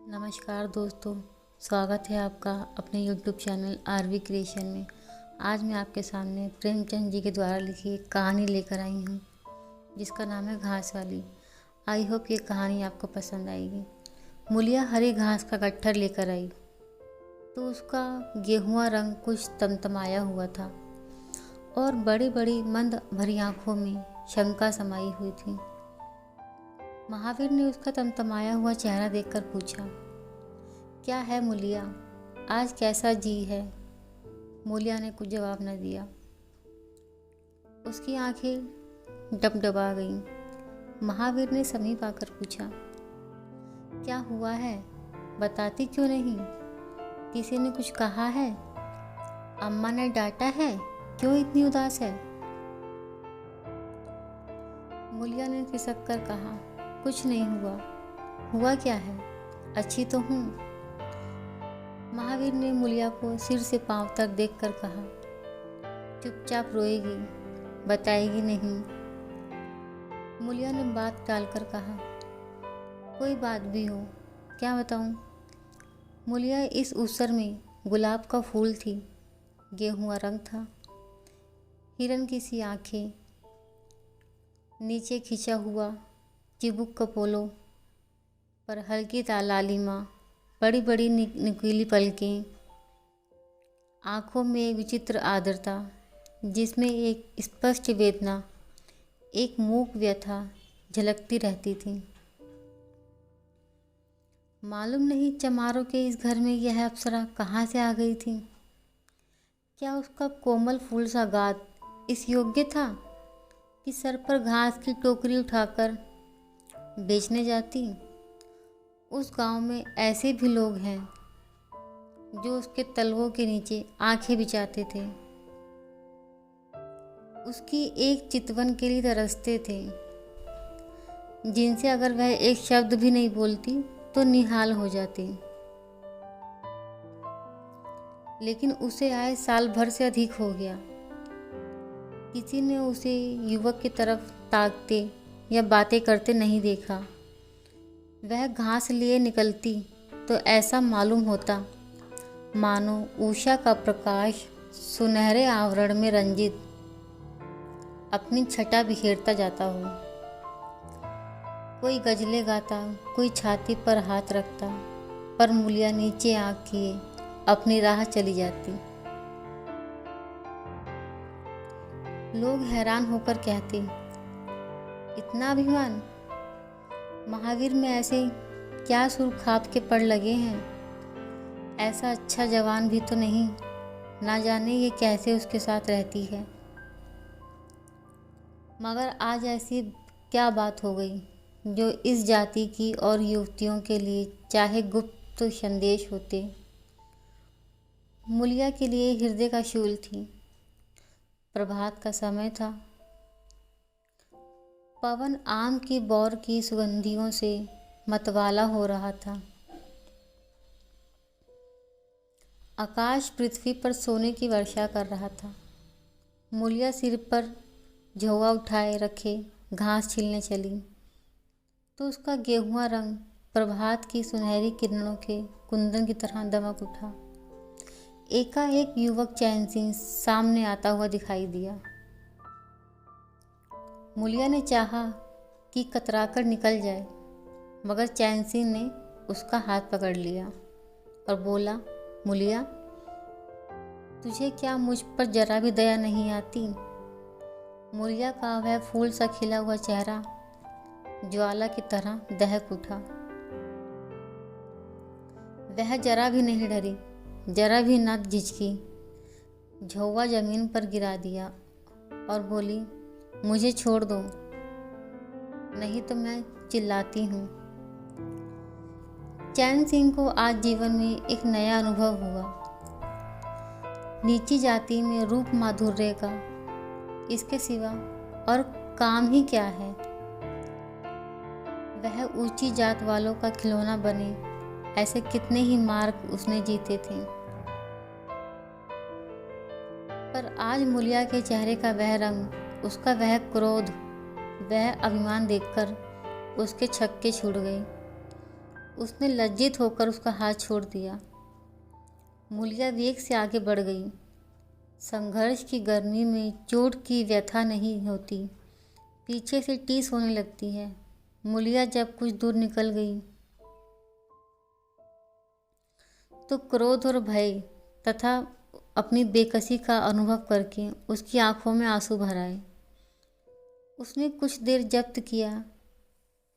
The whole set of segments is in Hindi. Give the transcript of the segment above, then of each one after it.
नमस्कार दोस्तों, स्वागत है आपका अपने YouTube चैनल आरवी क्रिएशन में। आज मैं आपके सामने प्रेमचंद जी के द्वारा लिखी एक कहानी लेकर आई हूँ जिसका नाम है घास वाली। आई होप ये कहानी आपको पसंद आएगी। मूलिया हरी घास का गट्ठर लेकर आई तो उसका गेहुआ रंग कुछ तमतमाया हुआ था और बड़ी बड़ी मंद भरी आँखों में शंका समाई हुई थी। महावीर ने उसका तमतमाया हुआ चेहरा देखकर पूछा, क्या है मूलिया, आज कैसा जी है? मूलिया ने कुछ जवाब न दिया। उसकी आंखें डबडबा गईं। महावीर ने समीप आकर पूछा, क्या हुआ है, बताती क्यों नहीं? किसी ने कुछ कहा है? अम्मा ने डांटा है? क्यों इतनी उदास है? मूलिया ने खिसक कर कहा, कुछ नहीं हुआ। हुआ क्या है? अच्छी तो हूँ। महावीर ने मूलिया को सिर से पांव तक देखकर कहा, चुपचाप रोएगी, बताएगी नहीं। मूलिया ने बात टालकर कहा, कोई बात भी हो, क्या बताऊँ? मूलिया इस उसर में गुलाब का फूल थी, गेहुआ रंग था, हिरन की सी आँखें, नीचे खिंचा हुआ चिबुक का पोलो पर हल्की लालिमा, बड़ी बड़ी नुकीली पलकें, आँखों में एक विचित्र आर्द्रता जिसमें एक स्पष्ट वेदना, एक मूक व्यथा झलकती रहती थी। मालूम नहीं चमारों के इस घर में यह अप्सरा कहाँ से आ गई थी। क्या उसका कोमल फूल सा गात इस योग्य था कि सर पर घास की टोकरी उठाकर बेचने जाती? उस गांव में ऐसे भी लोग हैं जो उसके तलवों के नीचे आंखें बिछाते थे, उसकी एक चितवन के लिए तरसते थे, जिनसे अगर वह एक शब्द भी नहीं बोलती तो निहाल हो जाती। लेकिन उसे आए साल भर से अधिक हो गया, किसी ने उसे युवक की तरफ ताकते या बातें करते नहीं देखा। वह घास लिए निकलती तो ऐसा मालूम होता मानो उषा का प्रकाश सुनहरे आवरण में रंजित अपनी छटा बिखेरता जाता हो। कोई गजलें गाता, कोई छाती पर हाथ रखता, पर मूलिया नीचे आँख किए अपनी राह चली जाती। लोग हैरान होकर कहते, इतना अभिमान? महावीर में ऐसे क्या सुरखाप के पड़ लगे हैं? ऐसा अच्छा जवान भी तो नहीं, ना जाने ये कैसे उसके साथ रहती है। मगर आज ऐसी क्या बात हो गई जो इस जाति की और युवतियों के लिए चाहे गुप्त संदेश होते, मूलिया के लिए हृदय का शूल थी। प्रभात का समय था। पवन आम की बौर की सुगंधियों से मतवाला हो रहा था। आकाश पृथ्वी पर सोने की वर्षा कर रहा था। मूलिया सिर पर झोवा उठाए रखे घास छीलने चली तो उसका गेहुआ रंग प्रभात की सुनहरी किरणों के कुंदन की तरह दमक उठा। एकाएक युवक चैन सिंह सामने आता हुआ दिखाई दिया। मूलिया ने चाहा कि कतराकर निकल जाए, मगर चैन सिंह ने उसका हाथ पकड़ लिया और बोला, मूलिया, तुझे क्या मुझ पर जरा भी दया नहीं आती? मूलिया का वह फूल सा खिला हुआ चेहरा ज्वाला की तरह दहक उठा। वह जरा भी नहीं डरी, जरा भी न झिझकी। झोवा जमीन पर गिरा दिया और बोली, मुझे छोड़ दो, नहीं तो मैं चिल्लाती हूँ। चैन सिंह को आज जीवन में एक नया अनुभव हुआ। नीची जाति में रूप माधुर्य का इसके सिवा और काम ही क्या है? वह ऊंची जात वालों का खिलौना बने, ऐसे कितने ही मार्ग उसने जीते थे। पर आज मूलिया के चेहरे का वह रंग, उसका वह क्रोध, वह अभिमान देखकर उसके छक्के छूट गए। उसने लज्जित होकर उसका हाथ छोड़ दिया। मूलिया वेग से आगे बढ़ गई। संघर्ष की गर्मी में चोट की व्यथा नहीं होती, पीछे से टीस होने लगती है। मूलिया जब कुछ दूर निकल गई तो क्रोध और भय तथा अपनी बेकसी का अनुभव करके उसकी आंखों में आंसू भर आए। उसने कुछ देर जब्त किया,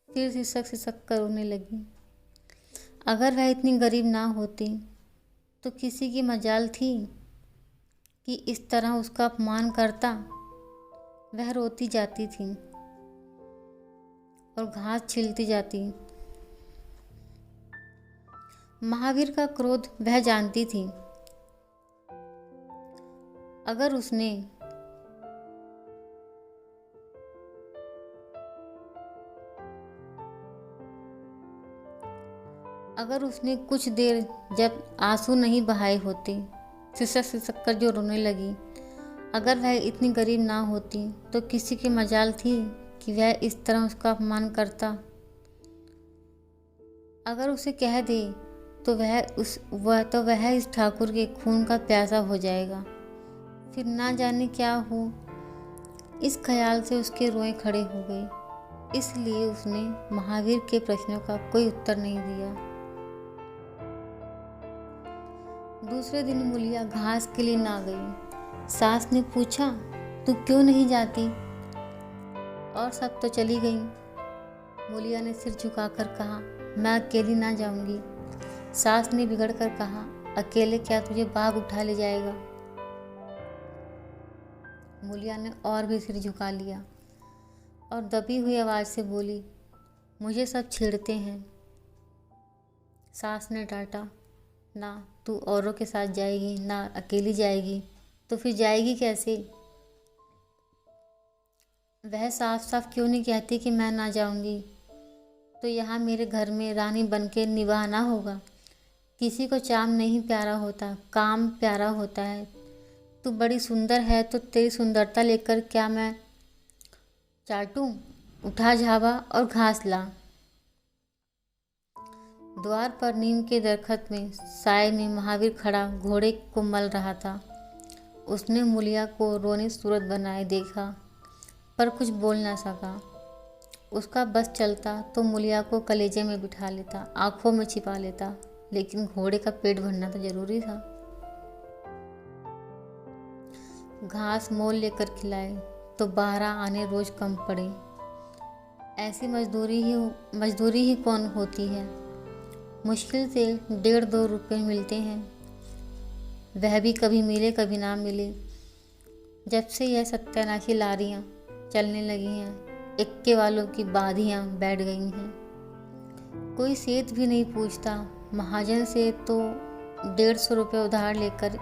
फिर सिसक सिसक कर रोने लगी। अगर वह इतनी गरीब ना होती तो किसी की मजाल थी कि इस तरह उसका अपमान करता। वह रोती जाती थी और घास छीलती जाती। महावीर का क्रोध वह जानती थी। अगर उसने कुछ देर जब आंसू नहीं बहाए होते, सिसक सिसक कर जो रोने लगी, अगर वह इतनी गरीब ना होती तो किसी की मजाल थी कि वह इस तरह उसका अपमान करता। अगर उसे कह दे तो वह इस ठाकुर के खून का प्यासा हो जाएगा, फिर ना जाने क्या हो। इस ख्याल से उसके रोए खड़े हो गए। इसलिए उसने महावीर के प्रश्नों का कोई उत्तर नहीं दिया। दूसरे दिन मूलिया घास के लिए ना गई। सास ने पूछा, तू क्यों नहीं जाती? और सब तो चली गई। मूलिया ने सिर झुकाकर कहा, मैं अकेली ना जाऊंगी। सास ने बिगड़ कर कहा, अकेले क्या तुझे बाघ उठा ले जाएगा? मूलिया ने और भी सिर झुका लिया और दबी हुई आवाज से बोली, मुझे सब छेड़ते हैं। सास ने डांटा, ना तू औरों के साथ जाएगी ना अकेली जाएगी, तो फिर जाएगी कैसे? वह साफ साफ क्यों नहीं कहती कि मैं ना जाऊंगी? तो यहाँ मेरे घर में रानी बनके निभाना होगा। किसी को चाम नहीं प्यारा होता, काम प्यारा होता है। तू बड़ी सुंदर है तो तेरी सुंदरता लेकर क्या मैं चाटूं? उठा झावा और घास ला। द्वार पर नीम के दरख्त में साए में महावीर खड़ा घोड़े को मल रहा था। उसने मूलिया को रोनी सूरत बनाए देखा, पर कुछ बोल ना सका। उसका बस चलता तो मूलिया को कलेजे में बिठा लेता, आंखों में छिपा लेता, लेकिन घोड़े का पेट भरना तो जरूरी था। घास मोल लेकर खिलाए तो 12 आने रोज कम पड़े। ऐसी मजदूरी ही कौन होती है? मुश्किल से 1.5-2 रुपये मिलते हैं, वह भी कभी मिले कभी ना मिले। जब से यह सत्यानाशी लारियां चलने लगी हैं, इक्के वालों की बाधियां बैठ गई हैं। कोई सेठ भी नहीं पूछता। महाजन से तो 150 रुपये उधार लेकर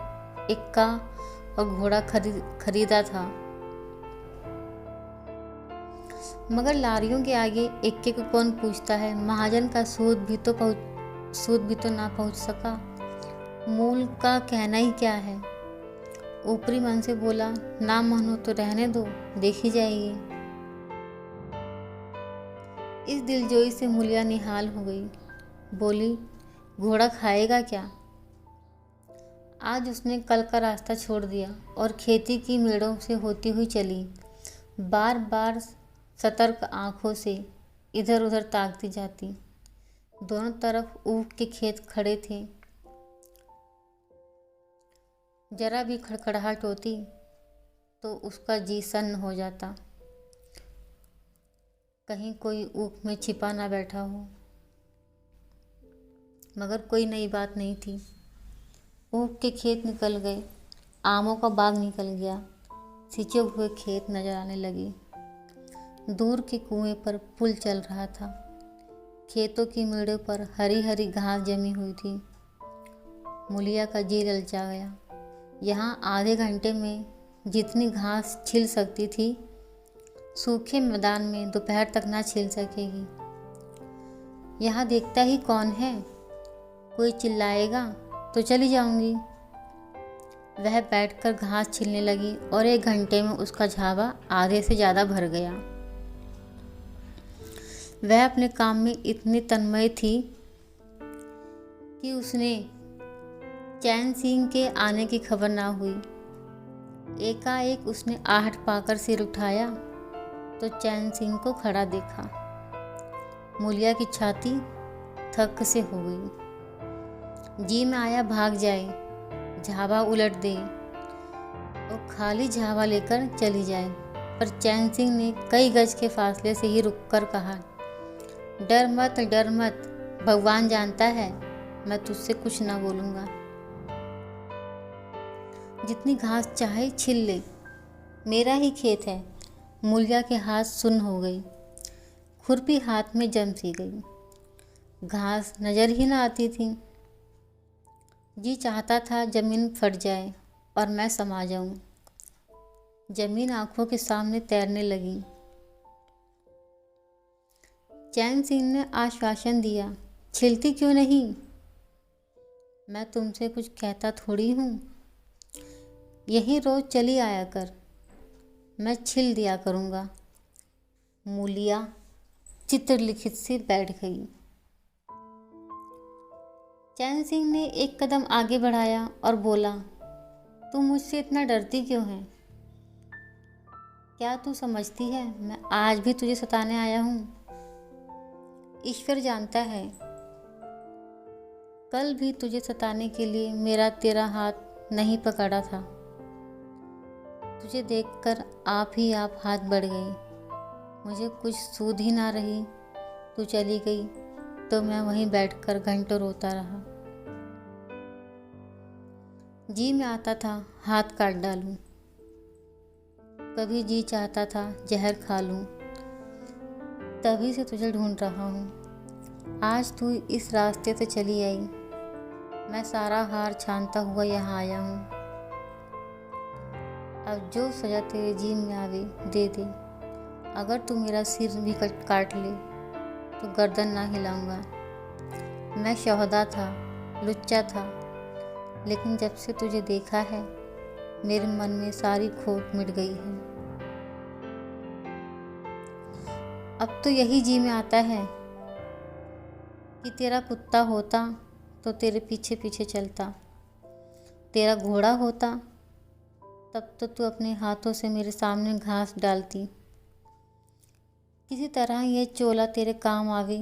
इक्का और घोड़ा खरीदा था, मगर लारियों के आगे इक्के को कौन पूछता है? महाजन का सूद भी तो ना पहुंच सका। मूल का कहना ही क्या है? ऊपरी मन से बोला, ना मन हो तो रहने दो, देखी जाएगी। इस दिलजोई से मूलिया निहाल हो गई। बोली, घोड़ा खाएगा क्या? आज उसने कल का रास्ता छोड़ दिया और खेती की मेड़ों से होती हुई चली। बार बार सतर्क आंखों से इधर उधर ताकती जाती। दोनों तरफ ऊख के खेत खड़े थे। जरा भी खड़खड़ाहट होती तो उसका जी सन्न हो जाता, कहीं कोई ऊख में छिपा ना बैठा हो। मगर कोई नई बात नहीं थी। ऊख के खेत निकल गए, आमों का बाग निकल गया, सिंचे हुए खेत नजर आने लगे। दूर के कुएं पर पुल चल रहा था। खेतों की मेड़ों पर हरी हरी घास जमी हुई थी। मूलिया का जी ललचा गया। यहाँ आधे घंटे में जितनी घास छिल सकती थी, सूखे मैदान में दोपहर तक ना छिल सकेगी। यहाँ देखता ही कौन है? कोई चिल्लाएगा तो चली जाऊंगी। वह बैठकर घास छिलने लगी और 1 घंटे में उसका झावा आधे से ज़्यादा भर गया। वह अपने काम में इतनी तन्मय थी कि उसने चैन सिंह के आने की खबर ना हुई। एकाएक उसने आहट पाकर सिर उठाया तो चैन सिंह को खड़ा देखा। मूलिया की छाती थक से हो गई। जी में आया भाग जाए, झावा उलट दे और खाली झावा लेकर चली जाए, पर चैन सिंह ने कई गज के फासले से ही रुककर कहा, डर मत, भगवान जानता है मैं तुझसे कुछ ना बोलूँगा। जितनी घास चाहे छिल ले, मेरा ही खेत है। मूलिया के हाथ सुन्न हो गई, खुरपी हाथ में जम सी गई, घास नज़र ही ना आती थी। जी चाहता था जमीन फट जाए और मैं समा जाऊं। जमीन आंखों के सामने तैरने लगी। चैन सिंह ने आश्वासन दिया, छिलती क्यों नहीं? मैं तुमसे कुछ कहता थोड़ी हूँ। यही रोज चली आया कर, मैं छिल दिया करूँगा। मूलिया चित्रलिखित सी बैठ गई। चैन सिंह ने एक कदम आगे बढ़ाया और बोला, तू मुझसे इतना डरती क्यों है? क्या तू समझती है मैं आज भी तुझे सताने आया हूँ? ईश्वर जानता है, कल भी तुझे सताने के लिए मेरा तेरा हाथ नहीं पकड़ा था। तुझे देखकर आप ही आप हाथ बढ़ गई। मुझे कुछ सूध ही ना रही। तू चली गई तो मैं वहीं बैठकर घंटों रोता रहा। जी में आता था हाथ काट डालूं, कभी जी चाहता था जहर खा लूं। तभी से तुझे ढूंढ रहा हूँ। आज तू इस रास्ते से चली आई, मैं सारा हार छानता हुआ यहाँ आया हूँ। अब जो सजा तेरे जी में आवे दे दे। अगर तू मेरा सिर भी काट ले तो गर्दन ना हिलाऊंगा। मैं शोहदा था, लुच्चा था, लेकिन जब से तुझे देखा है मेरे मन में सारी खोट मिट गई है। अब तो यही जी में आता है कि तेरा कुत्ता होता तो तेरे पीछे पीछे चलता, तेरा घोड़ा होता तब तो तू अपने हाथों से मेरे सामने घास डालती। किसी तरह यह चोला तेरे काम आवे,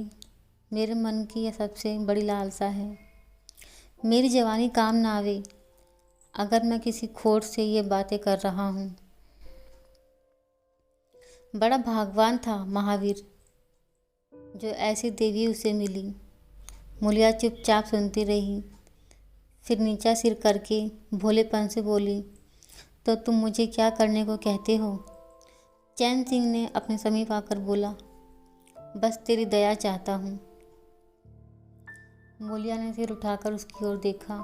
मेरे मन की यह सबसे बड़ी लालसा है। मेरी जवानी काम ना आवे अगर मैं किसी खोट से ये बातें कर रहा हूँ। बड़ा भाग्यवान था महावीर जो ऐसी देवी उसे मिली। मूलिया चुपचाप सुनती रही, फिर नीचा सिर करके भोलेपन से बोली, तो तुम मुझे क्या करने को कहते हो? चैन सिंह ने अपने समीप आकर बोला, बस तेरी दया चाहता हूँ। मूलिया ने सिर उठाकर उसकी ओर देखा।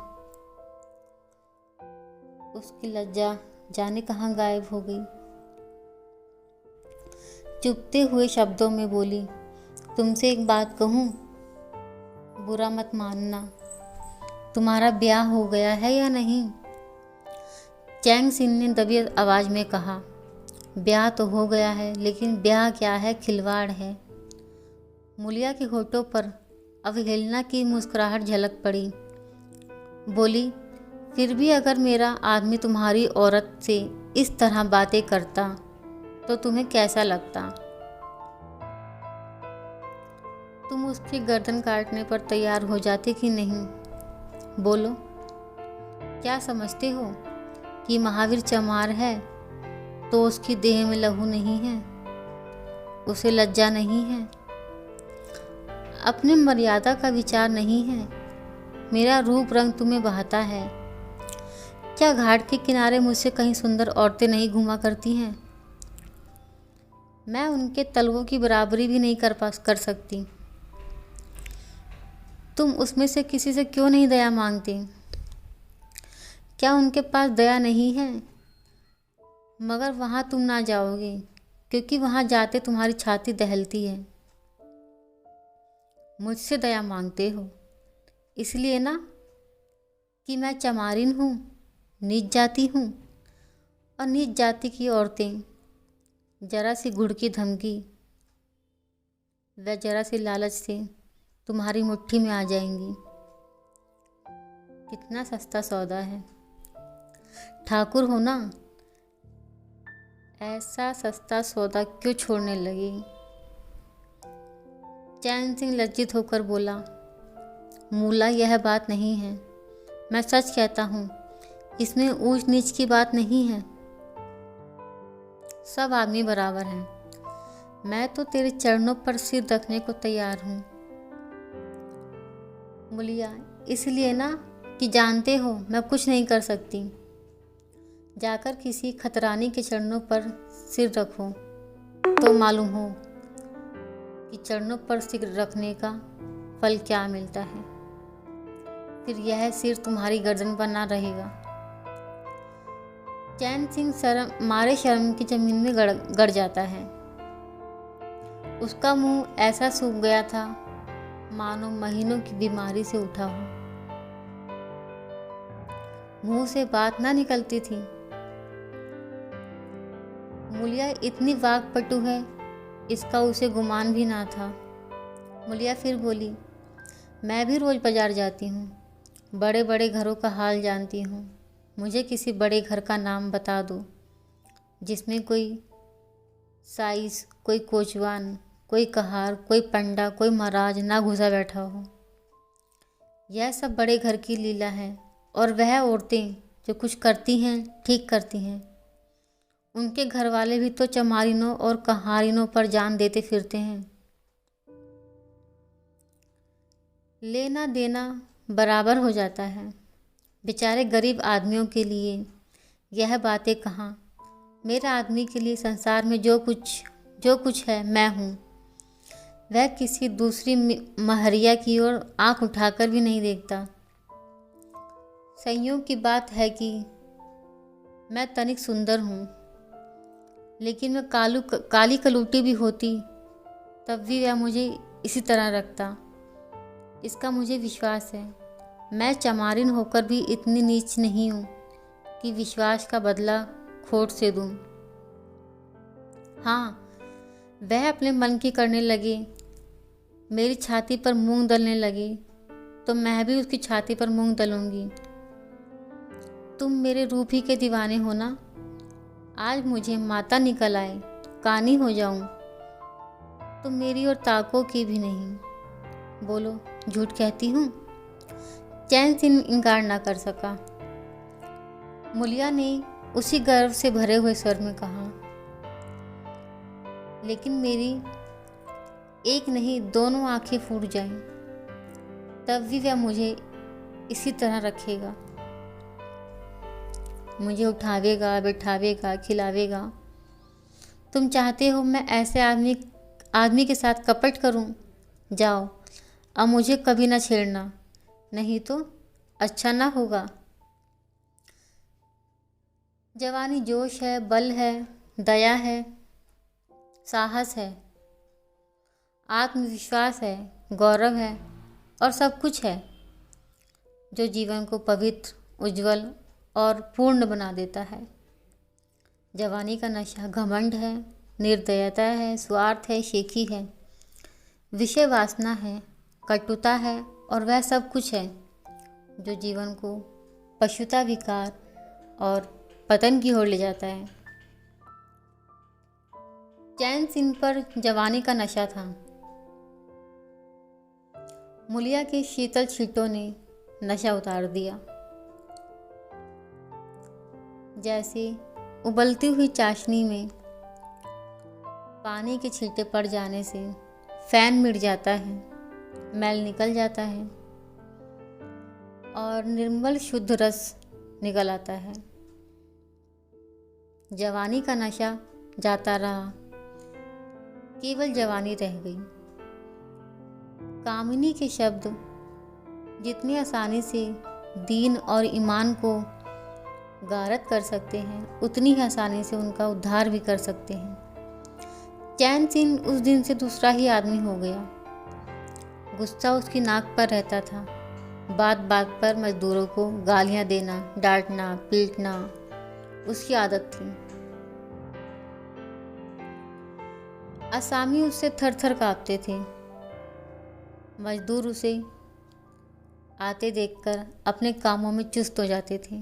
उसकी लज्जा जाने कहाँ गायब हो गई। चुभते हुए शब्दों में बोली, तुमसे एक बात कहूँ, बुरा मत मानना, तुम्हारा ब्याह हो गया है या नहीं? चैन सिंह ने दबी आवाज में कहा, ब्याह तो हो गया है, लेकिन ब्याह क्या है, खिलवाड़ है। मूलिया के होठों पर अवहेलना की मुस्कुराहट झलक पड़ी। बोली, फिर भी अगर मेरा आदमी तुम्हारी औरत से इस तरह बातें करता तो तुम्हें कैसा लगता? तुम उसकी गर्दन काटने पर तैयार हो जाते कि नहीं? बोलो, क्या समझते हो कि महावीर चमार है तो उसकी देह में लहू नहीं है, उसे लज्जा नहीं है, अपने मर्यादा का विचार नहीं है? मेरा रूप रंग तुम्हें बहता है। क्या घाट के किनारे मुझसे कहीं सुंदर औरतें नहीं घूमा करती हैं? मैं उनके तलवों की बराबरी भी नहीं कर सकती। तुम उसमें से किसी से क्यों नहीं दया मांगते? क्या उनके पास दया नहीं है? मगर वहाँ तुम ना जाओगे, क्योंकि वहाँ जाते तुम्हारी छाती दहलती है। मुझसे दया मांगते हो इसलिए ना कि मैं चमारिन हूँ, नीच जाति हूँ, और नीच जाति की औरतें जरा सी गुड़ की धमकी व जरा सी लालच से तुम्हारी मुट्ठी में आ जाएंगी। कितना सस्ता सौदा है। ठाकुर हो ना, ऐसा सस्ता सौदा क्यों छोड़ने लगी? चैन सिंह लज्जित होकर बोला, मूला यह बात नहीं है, मैं सच कहता हूँ, इसमें ऊंच नीच की बात नहीं है। सब आदमी बराबर हैं। मैं तो तेरे चरणों पर सिर रखने को तैयार हूँ। मुलिया, इसलिए ना कि जानते हो मैं कुछ नहीं कर सकती। जाकर किसी खतरानी के चरणों पर सिर रखो तो मालूम हो कि चरणों पर सिर रखने का फल क्या मिलता है। फिर यह सिर तुम्हारी गर्दन पर ना रहेगा। चैन सिंह शर्म की जमीन में गड़ जाता है। उसका मुंह ऐसा सूख गया था मानो महीनों की बीमारी से उठा हो। मुंह से बात ना निकलती थी। मुलिया इतनी वाकपटु है, इसका उसे गुमान भी ना था। मुलिया फिर बोली, मैं भी रोज बाजार जाती हूँ, बड़े बड़े घरों का हाल जानती हूँ। मुझे किसी बड़े घर का नाम बता दो जिसमें कोई साइस, कोई कोचवान, कोई कहार, कोई पंडा, कोई महाराज ना घुसा बैठा हो। यह सब बड़े घर की लीला है। और वह औरतें जो कुछ करती हैं ठीक करती हैं। उनके घर वाले भी तो चमारिनों और कहारिनों पर जान देते फिरते हैं। लेना देना बराबर हो जाता है। बेचारे गरीब आदमियों के लिए यह बातें कहाँ। मेरे आदमी के लिए संसार में जो कुछ है मैं हूँ। वह किसी दूसरी महरिया की ओर आंख उठाकर भी नहीं देखता। संयोग की बात है कि मैं तनिक सुंदर हूँ, लेकिन मैं काली कलूटी भी होती तब भी वह मुझे इसी तरह रखता। इसका मुझे विश्वास है। मैं चमारिन होकर भी इतनी नीच नहीं हूँ कि विश्वास का बदला खोट से दूँ। हाँ, वह अपने मन की करने लगे, मेरी छाती पर मूंग दलने लगी तो मैं भी उसकी छाती पर मूंग दलूंगी। तुम मेरे रूप ही के दीवाने हो ना। आज मुझे माता निकल आए, कानी हो जाऊं तो मेरी और ताको की भी नहीं। बोलो, झूठ कहती हूँ? चैन सिंह इनकार ना कर सका। मुलिया ने उसी गर्व से भरे हुए स्वर में कहा, लेकिन मेरी एक नहीं दोनों आंखें फूट जाएं, तब भी वह मुझे इसी तरह रखेगा। मुझे उठावेगा, बैठावेगा, खिलावेगा। तुम चाहते हो मैं ऐसे आदमी के साथ कपट करूं? जाओ, अब मुझे कभी ना छेड़ना, नहीं तो अच्छा ना होगा। जवानी जोश है, बल है, दया है, साहस है, आत्मविश्वास है, गौरव है और सब कुछ है जो जीवन को पवित्र, उज्जवल और पूर्ण बना देता है। जवानी का नशा घमंड है, निर्दयता है, स्वार्थ है, शेखी है, विषय वासना है, कटुता है और वह सब कुछ है जो जीवन को पशुता, विकार और पतन की ओर ले जाता है। चैन सिंह पर जवानी का नशा था। मुलिया के शीतल छींटों ने नशा उतार दिया। जैसे उबलती हुई चाशनी में पानी के छींटे पड़ जाने से फैन मिट जाता है, मैल निकल जाता है और निर्मल शुद्ध रस निकल आता है। जवानी का नशा जाता रहा, केवल जवानी रह गई। कामिनी के शब्द जितनी आसानी से दीन और ईमान को गारत कर सकते हैं, उतनी ही आसानी से उनका उद्धार भी कर सकते हैं। चैन सिंह उस दिन से दूसरा ही आदमी हो गया। गुस्सा उसकी नाक पर रहता था। बात बात पर मजदूरों को गालियां देना, डांटना, पीटना उसकी आदत थी। असामी उससे थर थर कांपते थे। मजदूर उसे आते देखकर अपने कामों में चुस्त हो जाते थे।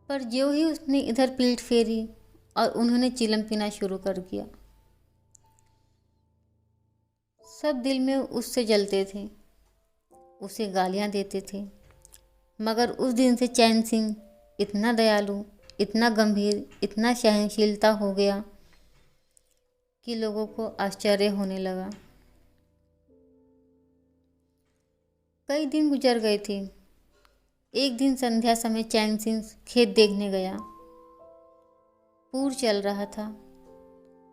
पर ज्यों ही उसने इधर पीठ फेरी और उन्होंने चिलम पीना शुरू कर दिया, सब दिल में उससे जलते थे, उसे गालियां देते थे। मगर उस दिन से चैन सिंह इतना दयालु, इतना गंभीर, इतना सहनशीलता हो गया कि लोगों को आश्चर्य होने लगा। कई दिन गुजर गए थे। एक दिन संध्या समय चैन सिंह खेत देखने गया। पूर चल रहा था।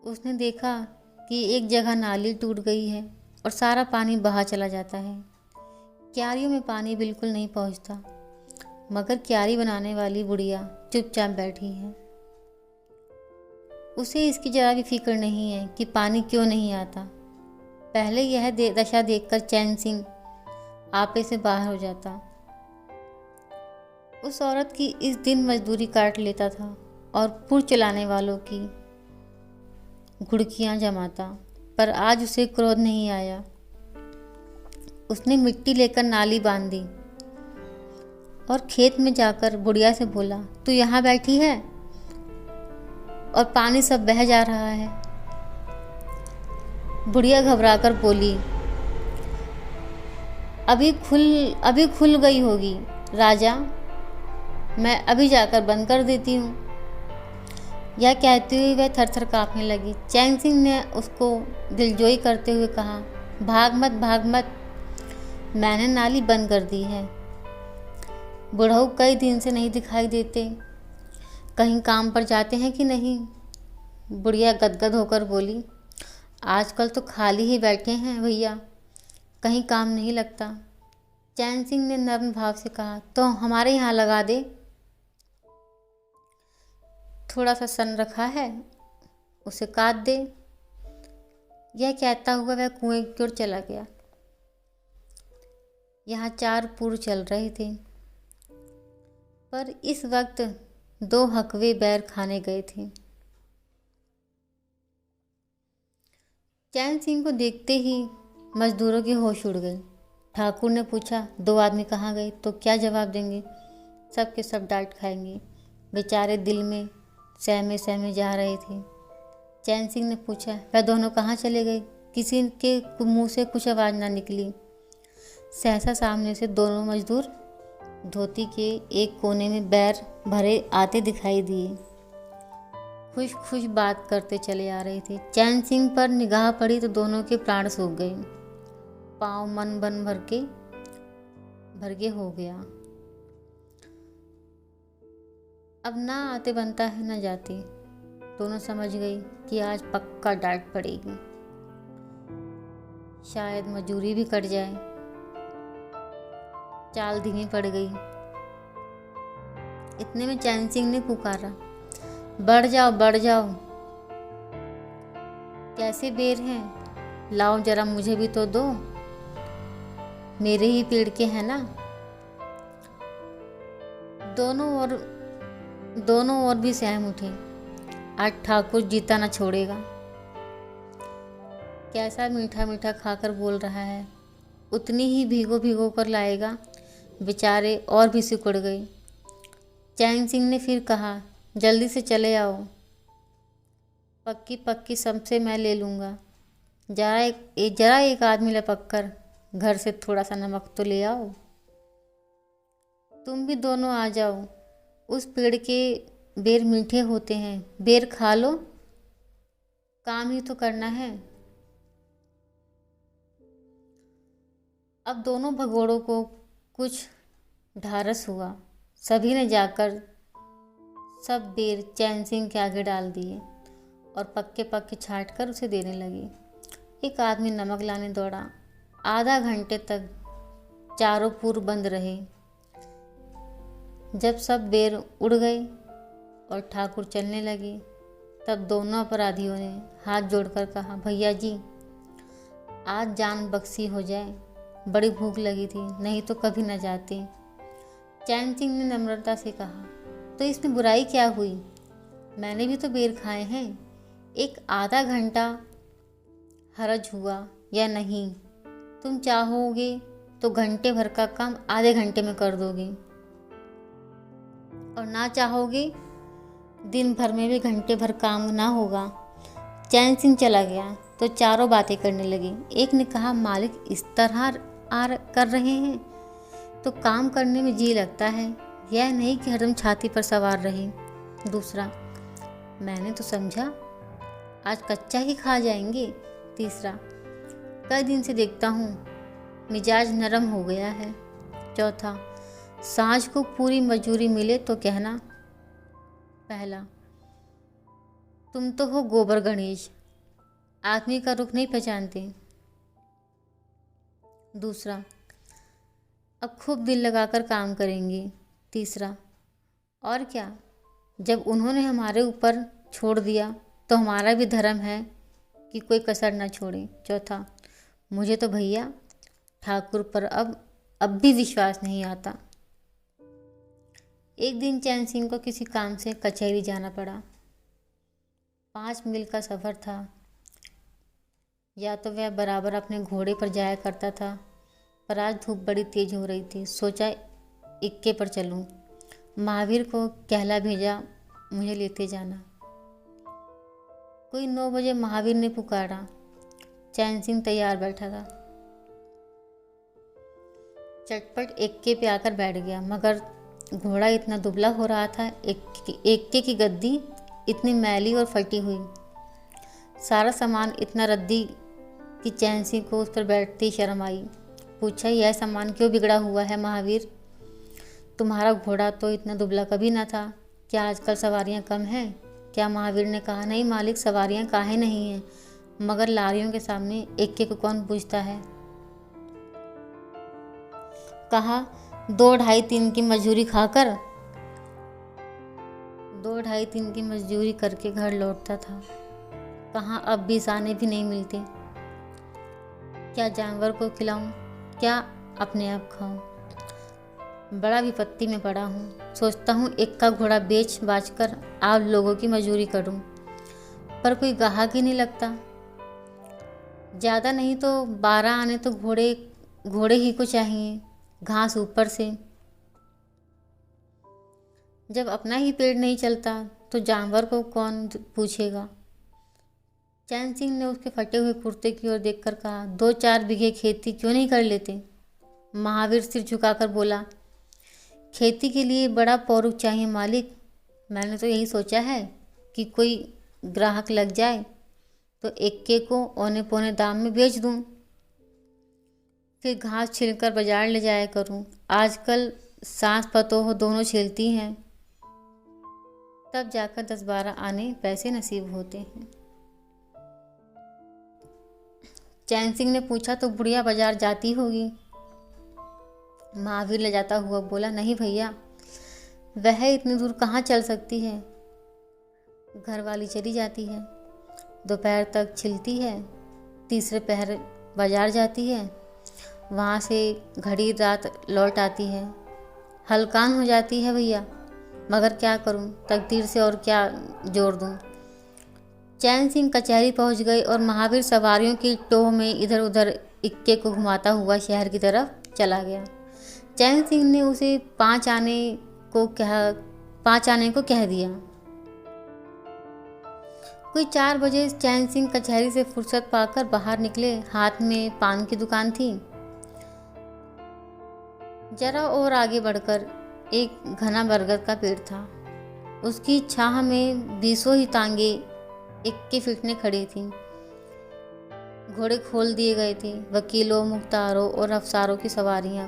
उसने देखा कि एक जगह नाली टूट गई है और सारा पानी बहा चला जाता है। क्यारियों में पानी बिल्कुल नहीं पहुंचता, मगर क्यारी बनाने वाली बुढ़िया चुपचाप बैठी है। उसे इसकी जरा भी फिक्र नहीं है कि पानी क्यों नहीं आता। पहले यह दशा देखकर चैन सिंह आपे से बाहर हो जाता। उस औरत की इस दिन मजदूरी काट लेता था और पुर चलाने वालों की घुड़कियां जमाता। पर आज उसे क्रोध नहीं आया। उसने मिट्टी लेकर नाली बांध दी और खेत में जाकर बुढ़िया से बोला, तू यहाँ बैठी है और पानी सब बह जा रहा है। बुढ़िया घबराकर बोली, अभी खुल गई होगी राजा, मैं अभी जाकर बंद कर देती हूँ। यह कहते हुए वह थरथर कांपने लगी। चैन सिंह ने उसको दिलजोई करते हुए कहा, भाग मत, मैंने नाली बंद कर दी है। बुढ़ऊ कई दिन से नहीं दिखाई देते, कहीं काम पर जाते हैं कि नहीं। बुढ़िया गदगद होकर बोली, आजकल तो खाली ही बैठे हैं भैया, कहीं काम नहीं लगता। चैन सिंह ने नर्म भाव से कहा, तो हमारे यहाँ लगा दे, थोड़ा सा सन रखा है, उसे काट दे। यह कहता हुआ वह कुएं की ओर चला गया। यहाँ 4 पुर चल रहे थे, पर इस वक्त 2 हकवे बैर खाने गए थे। चैन सिंह को देखते ही मजदूरों की होश उड़ गई। ठाकुर ने पूछा, 2 आदमी कहाँ गए? तो क्या जवाब देंगे? सब के सब डांट खाएंगे। बेचारे दिल में सहमे जा रहे थे। चैन सिंह ने पूछा, वह दोनों कहाँ चले गए? किसी के मुंह से कुछ आवाज़ ना निकली। सहसा सामने से दोनों मजदूर धोती के एक कोने में बैर भरे आते दिखाई दिए। खुश बात करते चले आ रहे थे। चैन सिंह पर निगाह पड़ी तो दोनों के प्राण सूख गए। पाँव मन बन भर के हो गया। अब ना आते बनता है न जाते। दोनों समझ गई कि आज पक्का डांट पड़ेगी, शायद मजूरी भी कट जाए। चाल धीमी पड़ गई। इतने में चैन सिंह ने पुकारा, बढ़ जाओ। कैसे बेर हैं? लाओ जरा मुझे भी तो दो, मेरे ही पेड़ के हैं ना। दोनों ओर भी सहम उठे। आज ठाकुर जीता न छोड़ेगा। कैसा मीठा खाकर बोल रहा है, उतनी ही भीगो कर लाएगा। बेचारे और भी सिकुड़ गए। चैन सिंह ने फिर कहा, जल्दी से चले आओ, पक्की सबसे मैं ले लूँगा। जरा एक आदमी लपक कर घर से थोड़ा सा नमक तो ले आओ। तुम भी दोनों आ जाओ। उस पेड़ के बेर मीठे होते हैं, बेर खा लो, काम ही तो करना है। अब दोनों भगोड़ों को कुछ ढारस हुआ। सभी ने जाकर सब बेर चैन सिंह के आगे डाल दिए और पक्के छाट कर उसे देने लगे। एक आदमी नमक लाने दौड़ा। आधा घंटे तक चारों पुर बंद रहे। जब सब बेर उड़ गए और ठाकुर चलने लगे, तब दोनों अपराधियों ने हाथ जोड़कर कहा, भैया जी, आज जान बख्शी हो जाए, बड़ी भूख लगी थी, नहीं तो कभी न जाते। चैन सिंह ने नम्रता से कहा, तो इसमें बुराई क्या हुई? मैंने भी तो बेर खाए हैं। एक आधा घंटा हरज हुआ या नहीं? तुम चाहोगे तो घंटे भर का काम आधे घंटे में कर दोगी, और ना चाहोगी दिन भर में भी घंटे भर काम ना होगा। चैन सिंह चला गया तो चारों बातें करने लगी। एक ने कहा, मालिक इस तरह कर रहे हैं तो काम करने में जी लगता है, यह नहीं कि हरदम छाती पर सवार रहे। दूसरा, मैंने तो समझा आज कच्चा ही खा जाएंगे। तीसरा, कई दिन से देखता हूँ मिजाज नरम हो गया है। चौथा, सांझ को पूरी मजूरी मिले तो कहना। पहला, तुम तो हो गोबर गणेश, आदमी का रुख नहीं पहचानते। दूसरा, अब खूब दिल लगाकर काम करेंगे। तीसरा, और क्या, जब उन्होंने हमारे ऊपर छोड़ दिया तो हमारा भी धर्म है कि कोई कसर न छोड़े। चौथा, मुझे तो भैया ठाकुर पर अब भी विश्वास नहीं आता। एक दिन चैन सिंह को किसी काम से कचहरी जाना पड़ा। 5 मील का सफ़र था। या तो वह बराबर अपने घोड़े पर जाया करता था, पर आज धूप बड़ी तेज हो रही थी। सोचा इक्के पर चलूं। महावीर को कहला भेजा मुझे लेते जाना। कोई 9 बजे महावीर ने पुकारा। चैन सिंह तैयार बैठा था। चटपट एक्के पे आकर बैठ गया, मगर घोड़ा इतना दुबला हो रहा था, एक्के की गद्दी इतनी मैली और फटी हुई, सारा सामान इतना रद्दी कि चैन सिंह को उस पर बैठते ही शर्म आई। पूछा, यह सामान क्यों बिगड़ा हुआ है महावीर? तुम्हारा घोड़ा तो इतना दुबला कभी ना था, क्या आजकल सवारियां कम हैं क्या? महावीर ने कहा, नहीं मालिक, सवारियां काहे नहीं हैं, मगर लारियों के सामने एक्के को कौन पूछता है। कहा, 2 ढाई 3 की मजदूरी खाकर 2 ढाई 3 की मजदूरी करके घर लौटता था। कहाँ अब 20 आने भी नहीं मिलते। क्या जानवर को खिलाऊं, क्या अपने आप खाऊं? बड़ा विपत्ति में पड़ा हूँ। सोचता हूँ एक का घोड़ा बेच बाच कर आप लोगों की मजदूरी करूँ, पर कोई गाहक ही नहीं लगता। ज़्यादा नहीं तो 12 आने तो घोड़े ही को चाहिए, घास ऊपर से। जब अपना ही पेट नहीं चलता तो जानवर को कौन पूछेगा। चैन सिंह ने उसके फटे हुए कुर्ते की ओर देखकर कहा, 2-4 बीघे खेती क्यों नहीं कर लेते? महावीर सिर झुकाकर बोला, खेती के लिए बड़ा पौरुष चाहिए मालिक। मैंने तो यही सोचा है कि कोई ग्राहक लग जाए तो एक्के को औने पौने दाम में बेच दूं, फिर घास छिलकर बाजार ले जाया करूं। आजकल सास पतोह दोनों छिलती हैं, तब जाकर 10-12 आने पैसे नसीब होते हैं। चैन सिंह ने पूछा, तो बुढ़िया बाजार जाती होगी? महावीर ले जाता हुआ बोला, नहीं भैया, वह इतनी दूर कहाँ चल सकती है। घर वाली चली जाती है, दोपहर तक छिलती है, तीसरे पहर बाजार जाती है, वहाँ से घड़ी रात लौट आती है। हलकान हो जाती है भैया, मगर क्या करूँ, तकदीर से और क्या जोड़ दूँ। चैन सिंह कचहरी पहुँच गए और महावीर सवारियों की टोह में इधर उधर इक्के को घुमाता हुआ शहर की तरफ चला गया। चैन सिंह ने उसे 5 आने को कह दिया। कोई 4 बजे चैन सिंह कचहरी से फुर्सत पाकर बाहर निकले। हाथ में पान की दुकान थी। जरा और आगे बढ़कर एक घना बरगद का पेड़ था। उसकी छाह में 20 ही तांगे इक्के फिटने खड़ी थी। घोड़े खोल दिए गए थे। वकीलों, मुख्तारों और अफसारों की सवारियां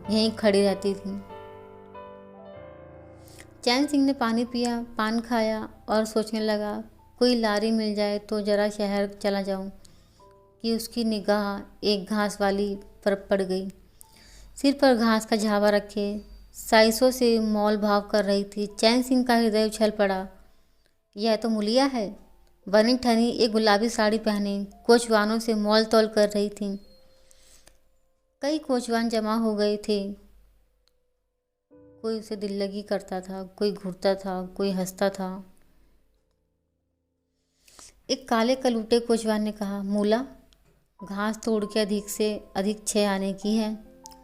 यहीं खड़ी रहती थीं। चैन सिंह ने पानी पिया, पान खाया और सोचने लगा, कोई लारी मिल जाए तो जरा शहर चला जाऊं, कि उसकी निगाह एक घास वाली पर पड़ गई। सिर पर घास का झावा रखे साइसों से मोल भाव कर रही थी। चैन सिंह का हृदय उछल पड़ा। यह तो मुलिया है। बनी ठनी एक गुलाबी साड़ी पहने कोचवानों से मोल तोल कर रही थी। कई कोचवान जमा हो गए थे। कोई उसे दिल लगी करता था, कोई घूरता था, कोई हंसता था। एक काले कलूटे कोचवान ने कहा, मूला, घास तोड़ के अधिक से अधिक 6 आने की है,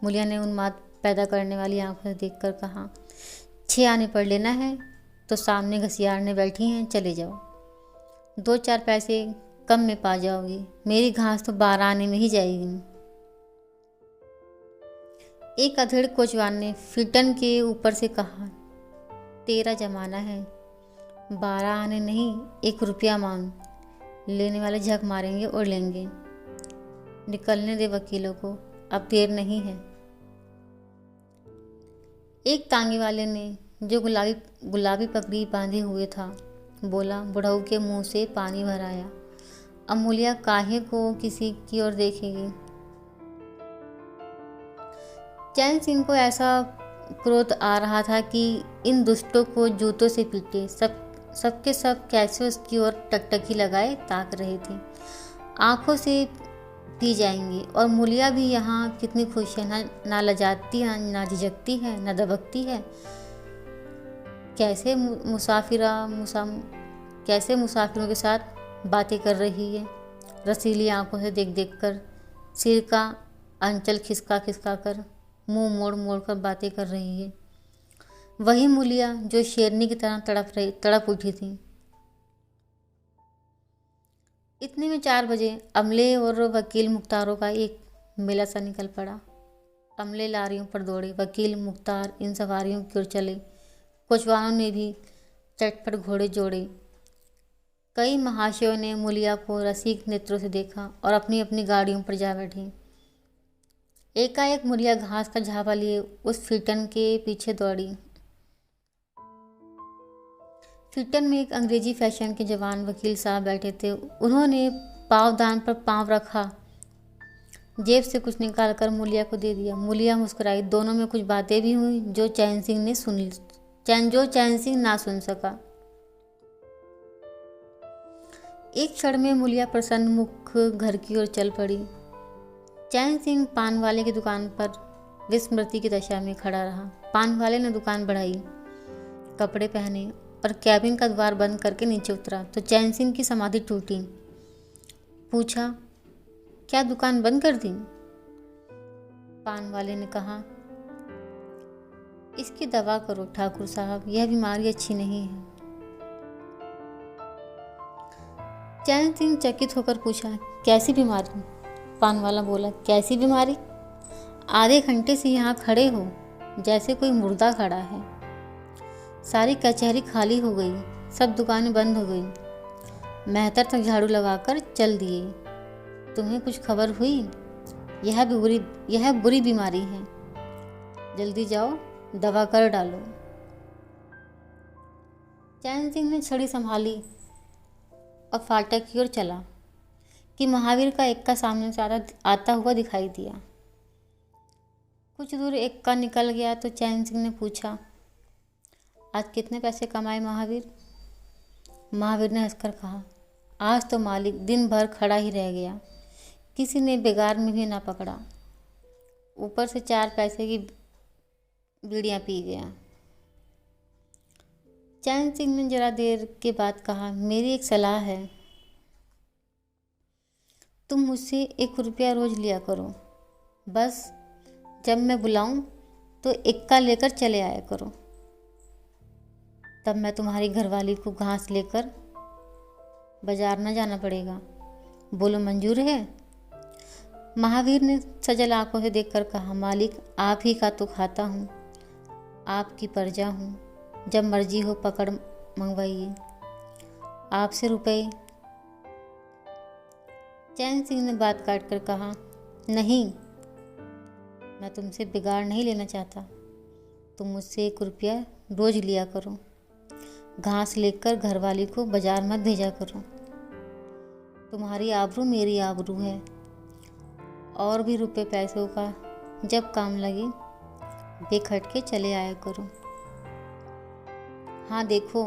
मूलिया ने उन्माद पैदा करने वाली आंखों से देखकर कहा। 6 आने पढ़ लेना है तो सामने घसियाड़ने बैठी हैं, चले जाओ। 2-4 पैसे कम में पा जाओगी, मेरी घास तो 12 आने में ही जाएगी। एक अधेड़ कोचवान ने फिटन के ऊपर से कहा, तेरा जमाना है, 12 आने नहीं, 1 रुपया मांग। लेने वाले झक मारेंगे और लेंगे। निकलने दे वकीलों को, अब देर नहीं है। एक तांगे वाले ने, जो गुलाबी पगड़ी बांधे हुए था, बोला। बुढ़ऊ के मुंह से पानी भर आया। अब मूलिया काहे को किसी की ओर देखेगी। चैन सिंह को ऐसा क्रोध आ रहा था कि इन दुष्टों को जूतों से पीटे। सबके सब कैसे उसकी ओर टकटकी लगाए ताक रहे थे। आंखों से पी जाएंगी। और मूलिया भी यहाँ कितनी खुश है, ना लजाती है, ना झिझकती है, ना दबकती है। कैसे मुसाफिरों के साथ बातें कर रही है, रसीली आंखों से देख देख कर, सिर का अंचल खिसका खिसका कर, मुंह मोड़ मोड़ कर बातें कर रही है। वही मूलिया जो शेरनी की तरह तड़प उठी थी। इतने में 4 बजे अमले और वकील मुख्तारों का एक मेला सा निकल पड़ा। अमले लारियों पर दौड़े, वकील मुख्तार इन सवारियों की ओर चले। कोचवानों ने भी चटपट घोड़े जोड़े। कई महाशयों ने मूलिया को रसिक नेत्रों से देखा और अपनी अपनी गाड़ियों पर जा बैठी। एकाएक मूलिया घास का झापा लिए उस फिटन के पीछे दौड़ी। फिटन में एक अंग्रेजी फैशन के जवान वकील साहब बैठे थे। उन्होंने पावदान पर पांव रखा, जेब से कुछ निकालकर मूलिया को दे दिया। मूलिया मुस्कुराई। दोनों में कुछ बातें भी हुई जो चैन सिंह ना सुन सका। एक क्षण में मूलिया प्रसन्न मुख घर की ओर चल पड़ी। चैन सिंह पान वाले की दुकान पर विस्मृति की दशा में खड़ा रहा। पान वाले ने दुकान बढ़ाई, कपड़े पहने और कैबिन का द्वार बंद करके नीचे उतरा तो चैन सिंह की समाधि टूटी। पूछा, क्या दुकान बंद कर दी? पान वाले ने कहा, इसकी दवा करो ठाकुर साहब, यह बीमारी अच्छी नहीं है। चैन सिंह चकित होकर पूछा, कैसी बीमारी? पान वाला बोला, कैसी बीमारी? आधे घंटे से यहाँ खड़े हो जैसे कोई मुर्दा खड़ा है। सारी कचहरी खाली हो गई, सब दुकानें बंद हो गई। मेहतर तक झाड़ू लगाकर चल दिए। तुम्हें कुछ खबर हुई? यह बुरी बीमारी है, जल्दी जाओ दवा कर डालो। चैन सिंह ने छड़ी संभाली और फाटक की ओर चला कि महावीर का एक्का सामने से आता हुआ दिखाई दिया। कुछ दूर एक्का निकल गया तो चैन सिंह ने पूछा, आज कितने पैसे कमाए महावीर? महावीर ने हंसकर कहा, आज तो मालिक दिन भर खड़ा ही रह गया, किसी ने बेगार में भी ना पकड़ा, ऊपर से 4 पैसे की बीड़ियाँ पी गया। चैन सिंह ने जरा देर के बाद कहा, मेरी एक सलाह है, तुम मुझसे 1 रुपया रोज लिया करो। बस जब मैं बुलाऊं तो एक्का लेकर चले आया करो, तब मैं तुम्हारी घरवाली को घास लेकर बाजार न जाना पड़ेगा। बोलो मंजूर है? महावीर ने सजल आंखों से देखकर कहा, मालिक आप ही का तो खाता हूँ, आपकी प्रजा हूँ, जब मर्जी हो पकड़ मंगवाइए, आपसे रुपए। चैन सिंह ने बात काट कर कहा, नहीं, मैं तुमसे बिगाड़ नहीं लेना चाहता, तुम मुझसे 1 रुपया रोज लिया करो, घास लेकर घरवाली को बाजार मत भेजा करो, तुम्हारी आबरू मेरी आबरू है, और भी रुपए पैसों का जब काम लगे बेखटके चले आया करो। हाँ देखो,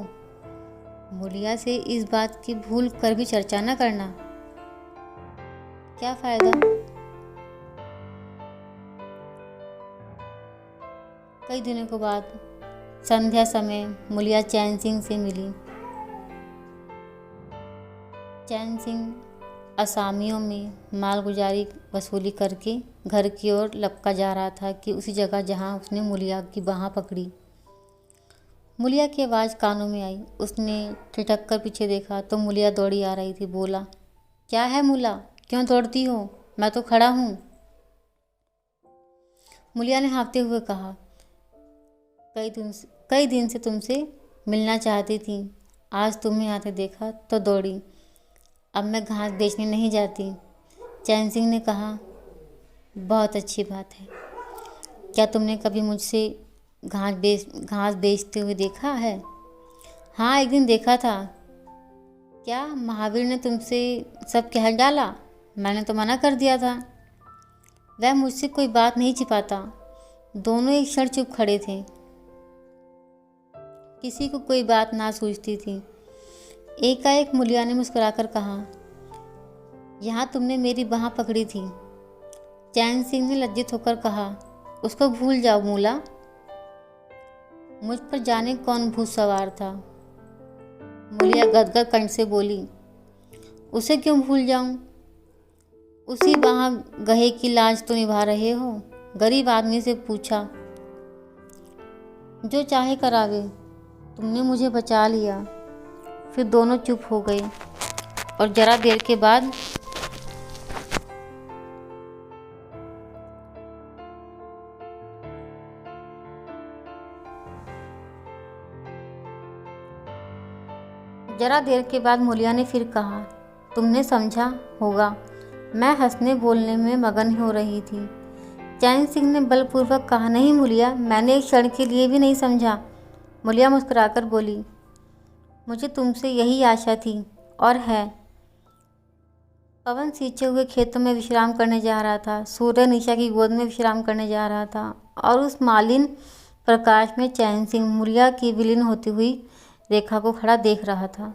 मूलिया से इस बात की भूल कर भी चर्चा न करना, क्या फायदा। कई दिनों के बाद संध्या समय मूलिया चैन सिंह से मिली। चैन सिंह असामियों में मालगुजारी वसूली करके घर की ओर लपका जा रहा था कि उसी जगह जहां उसने मुलिया की बाह पकड़ी। मुलिया की आवाज़ कानों में आई। उसने ठिठक कर पीछे देखा तो मुलिया दौड़ी आ रही थी। बोला, क्या है मुला, क्यों दौड़ती हो? मैं तो खड़ा हूँ। मुलिया ने हाँफते हुए कहा, कई दिन से तुमसे मिलना चाहती थी। आज तुम्हें आते देखा तो दौड़ी। अब मैं घास बेचने नहीं जाती। चैन सिंह ने कहा, बहुत अच्छी बात है। क्या तुमने कभी मुझसे घास बेचते हुए देखा है? हाँ, एक दिन देखा था। क्या महावीर ने तुमसे सब कह डाला? मैंने तो मना कर दिया था। वह मुझसे कोई बात नहीं छिपाता। दोनों एक क्षण चुप खड़े थे। किसी को कोई बात ना सूझती थी। एकाएक मुलिया ने मुस्कुराकर कहा, यहाँ तुमने मेरी बाह पकड़ी थी। चैन सिंह ने लज्जित होकर कहा, उसको भूल जाओ मूला। मुझ पर जाने कौन भूत सवार था। मुलिया गदगद कंठ से बोली, उसे क्यों भूल जाऊं? उसी बाह गहे की लाज तो निभा रहे हो। गरीब आदमी से पूछा, जो चाहे करावे। तुमने मुझे बचा लिया। फिर दोनों चुप हो गए और जरा देर के बाद मुलिया ने फिर कहा, तुमने समझा होगा। मैं हंसने बोलने में मगन हो रही थी। चैन सिंह ने बलपूर्वक कहा, नहीं मुलिया, मैंने एक क्षण के लिए भी नहीं समझा। मुलिया मुस्कुराकर बोली, मुझे तुमसे यही आशा थी और है। पवन सींचे हुए खेतों में विश्राम करने जा रहा था। सूर्य निशा की गोद में विश्राम करने जा रहा था और उस मालिन प्रकाश में चैन सिंह मुलिया की विलीन होती हुई रेखा को खड़ा देख रहा था।